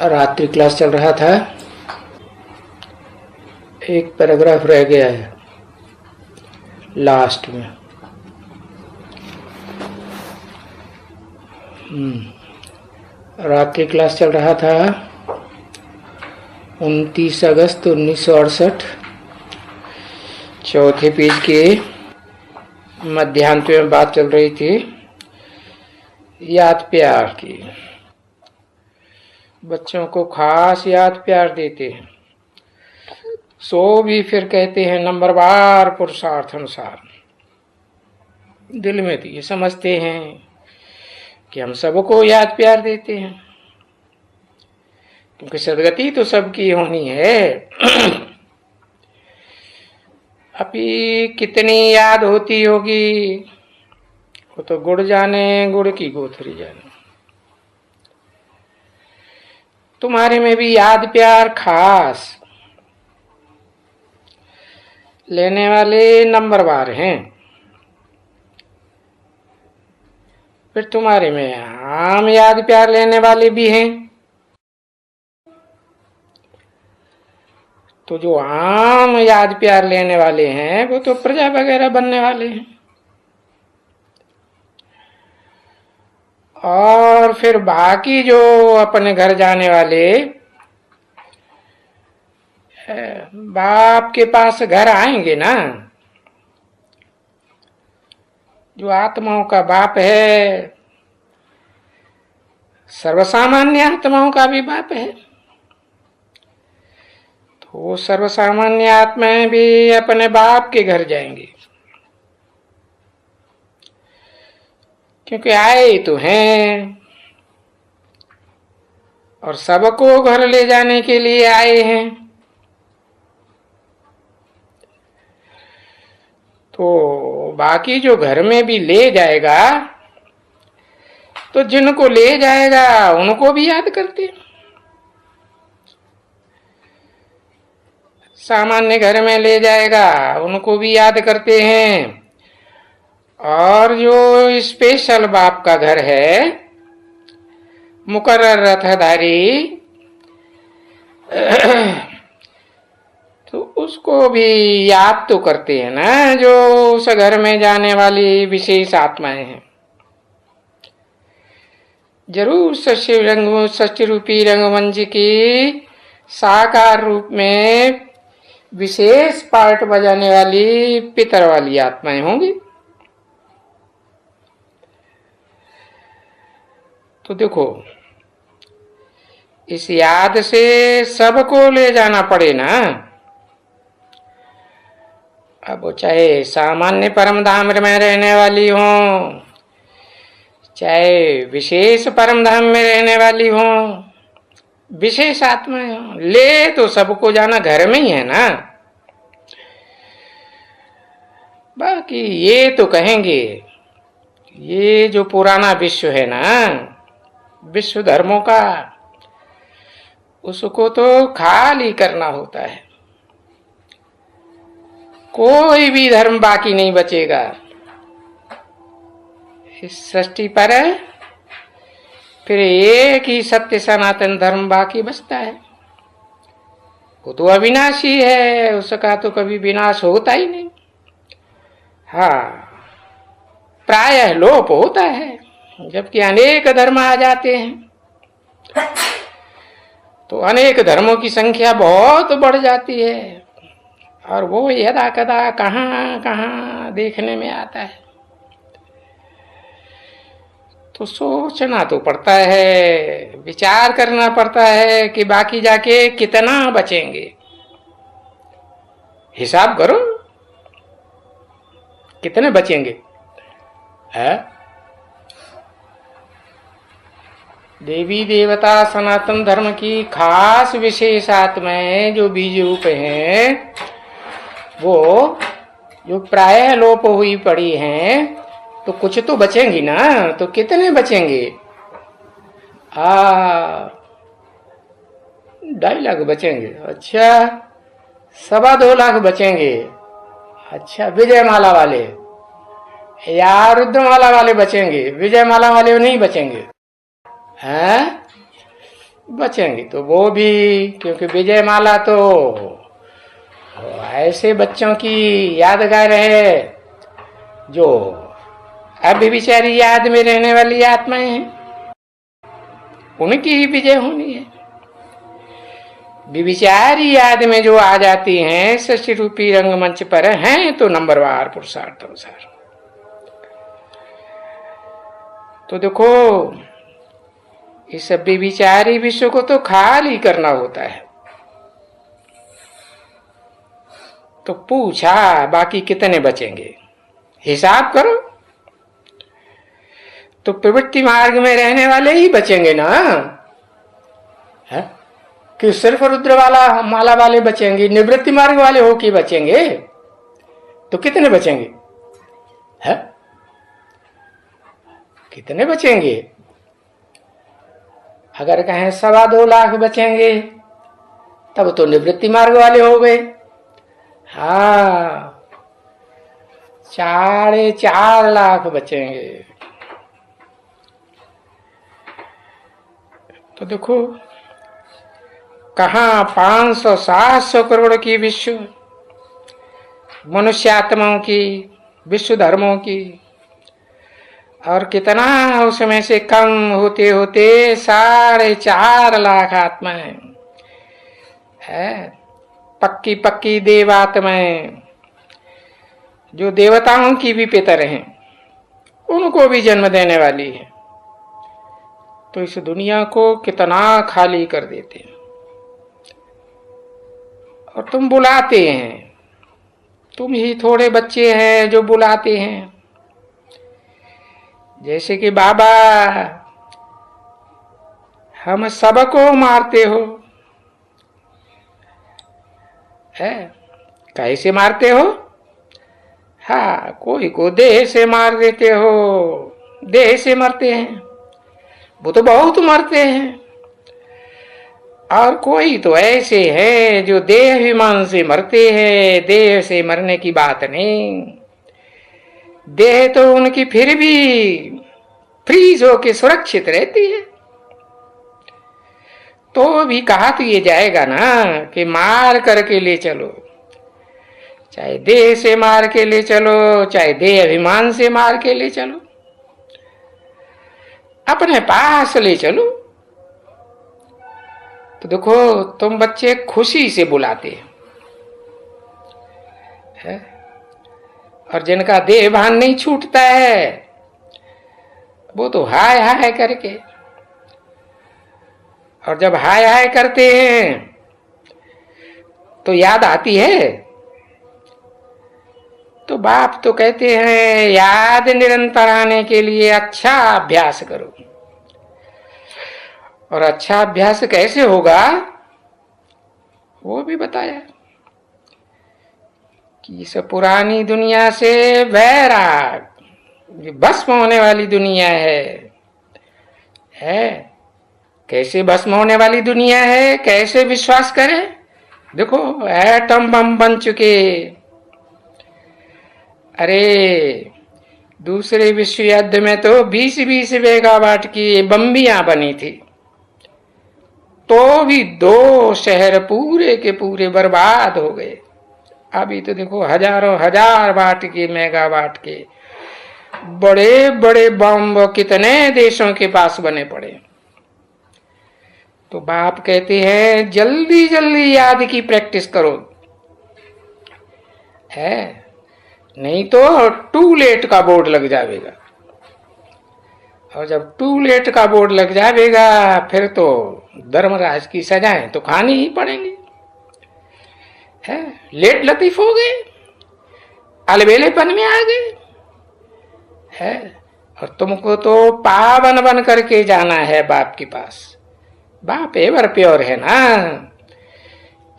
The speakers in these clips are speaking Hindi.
रात्रि क्लास चल रहा था, एक पैराग्राफ रह गया है लास्ट में। रात्रि क्लास चल रहा था 29 अगस्त 1968, चौथे पेज के मध्यांत में बात चल रही थी याद प्यार की। बच्चों को खास याद प्यार देते हैं, सो भी फिर कहते हैं नंबरवार पुरुषार्थ अनुसार। दिल में तो ये समझते हैं कि हम सबको याद प्यार देते हैं, क्योंकि सदगति तो सबकी होनी है। अभी कितनी याद होती होगी वो तो गुड़ जाने, गुड़ की गोथरी जाने। तुम्हारे में भी याद प्यार खास लेने वाले नंबरवार हैं, फिर तुम्हारे में आम याद प्यार लेने वाले भी हैं। तो जो आम याद प्यार लेने वाले हैं वो तो प्रजा वगैरह बनने वाले हैं, और फिर बाकी जो अपने घर जाने वाले बाप के पास घर आएंगे ना, जो आत्माओं का बाप है, सर्वसामान्य आत्माओं का भी बाप है, तो सर्वसामान्य आत्माएं भी अपने बाप के घर जाएंगे, क्योंकि आए तो हैं और सबको घर ले जाने के लिए आए हैं। तो बाकी जो घर में भी ले जाएगा तो जिनको ले जाएगा उनको भी याद करते हैं। सामान्य घर में ले जाएगा उनको भी याद करते हैं, और जो स्पेशल बाप का घर है, मुकर्रर रथधारी, तो उसको भी याद तो करते हैं ना, जो उस घर में जाने वाली विशेष आत्माएं हैं। जरूर षष्ठी रूपी रंगमंच की साकार रूप में विशेष पार्ट बजाने वाली पितर वाली आत्माएं होंगी। तो देखो, इस याद से सबको ले जाना पड़े ना। अब वो चाहे सामान्य परम धाम में रहने वाली हो, चाहे विशेष परम धाम में रहने वाली हो, विशेष आत्माएं हो, ले तो सबको जाना घर में ही है ना। बाकी ये तो कहेंगे ये जो पुराना विश्व है ना, विश्व धर्मों का, उसको तो खाली करना होता है, कोई भी धर्म बाकी नहीं बचेगा। इस सृष्टि पर फिर एक ही सत्य सनातन धर्म बाकी बचता है, वो तो अविनाशी है, उसका तो कभी विनाश होता ही नहीं। हाँ, प्रायः लोप होता है, जबकि अनेक धर्म आ जाते हैं तो अनेक धर्मों की संख्या बहुत बढ़ जाती है, और वो यदा कदा कहाँ कहाँ देखने में आता है। तो सोचना तो पड़ता है, विचार करना पड़ता है कि बाकी जाके कितना बचेंगे। हिसाब करो कितने बचेंगे है? देवी देवता सनातन धर्म की खास विशेष आत्माएं जो बीज रूप हैं, वो जो प्रायः लोप हुई पड़ी हैं, तो कुछ तो बचेंगी ना। तो कितने बचेंगे? 2.5 लाख बचेंगे। अच्छा, 2.25 लाख बचेंगे। अच्छा, विजय माला वाले या रुद्रमाला वाले बचेंगे, विजय माला वाले नहीं बचेंगे हैं? बचेंगी तो वो भी, क्योंकि विजय माला तो ऐसे बच्चों की यादगार है जो अभी बेचारी याद में रहने वाली आत्माएं हैं, उनकी ही विजय होनी है। विचारी याद में जो आ जाती हैं सृष्टि रूपी रंगमंच पर हैं तो नंबरवार पुरुषार्थ अनुसार। तो देखो इस विचारी विश्व को तो खाली करना होता है। तो पूछा बाकी कितने बचेंगे, हिसाब करो। तो प्रवृत्ति मार्ग में रहने वाले ही बचेंगे ना, है कि सिर्फ रुद्र वाला माला वाले बचेंगे, निवृत्ति मार्ग वाले हो कि बचेंगे? तो कितने बचेंगे, है कितने बचेंगे? अगर कहें 2.25 लाख बचेंगे तब तो निवृत्ति मार्ग वाले हो गए। हाँ 4.5 लाख बचेंगे। तो देखो कहाँ 500-700 करोड़ की विश्व मनुष्यात्माओं की, विश्व धर्मों की, और कितना उसमें से कम होते होते 4.5 लाख आत्माएं है, पक्की पक्की देवात्माएं जो देवताओं की भी पितर हैं, उनको भी जन्म देने वाली है। तो इस दुनिया को कितना खाली कर देते हैं। और तुम बुलाते हैं, तुम ही थोड़े बच्चे हैं जो बुलाते हैं। जैसे कि बाबा हम सबको मारते हो, है कैसे मारते हो? हाँ कोई को देह से मार देते हो, देह से मरते हैं, वो तो बहुत मरते हैं। और कोई तो ऐसे है जो देह अभिमान से मरते हैं, देह से मरने की बात नहीं, देह तो उनकी फिर भी फ्रीज होके सुरक्षित रहती है। तो भी कहा तो ये जाएगा ना कि मार करके ले चलो, चाहे देह से मार के ले चलो, चाहे देह अभिमान से मार के ले चलो, अपने पास ले चलो। तो देखो तुम बच्चे खुशी से बुलाते हैं, और जिनका देह भान नहीं छूटता है वो तो हाय हाय करके, और जब हाय हाय करते हैं तो याद आती है। तो बाप तो कहते हैं याद निरंतर आने के लिए अच्छा अभ्यास करो। और अच्छा अभ्यास कैसे होगा वो भी बताया कि इस पुरानी दुनिया से वैराग, भस्म होने वाली दुनिया है। कैसे भस्म होने वाली दुनिया है, कैसे विश्वास करें? देखो एटम बम बन चुके। अरे दूसरे विश्व युद्ध में तो 20-20 मेगावाट की बम्बियां बनी थी, तो भी 2 शहर पूरे के पूरे बर्बाद हो गए। अभी तो देखो हजारों हजार वाट के, मेगावाट के बड़े बड़े बम कितने देशों के पास बने पड़े। तो बाप कहते हैं जल्दी जल्दी याद की प्रैक्टिस करो, है नहीं तो टू लेट का बोर्ड लग जाएगा। और जब टू लेट का बोर्ड लग जाएगा फिर तो धर्मराज की सजाएं तो खानी ही पड़ेंगी। है लेट लतीफ हो गए, अलबेलेपन में आ गए, है और तुमको तो पावन बन करके जाना है बाप के पास। बाप एवर प्योर है ना,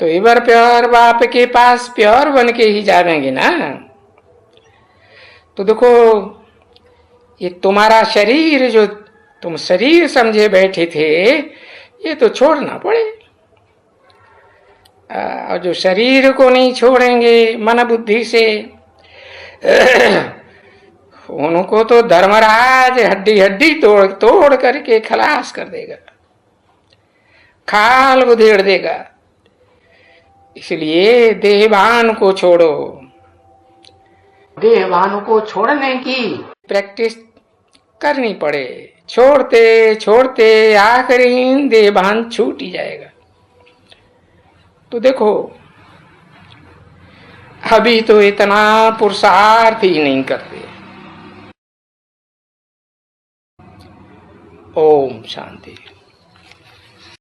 तो एवर प्योर बाप के पास प्योर बन के ही जाएंगे ना। तो देखो ये तुम्हारा शरीर जो तुम शरीर समझे बैठे थे ये तो छोड़ना पड़े। और जो शरीर को नहीं छोड़ेंगे मन बुद्धि से उनको तो धर्मराज हड्डी हड्डी तोड़ तोड़ करके खलास कर देगा। खाल उधेड़ देगा। इसलिए देहभान को छोड़ो। देहभान को छोड़ने की प्रैक्टिस करनी पड़े। छोड़ते छोड़ते आखिरी देहभान छूट ही जाएगा। तो देखो, अभी तो इतना पुरुषार्थ ही नहीं करते। ओम शांति।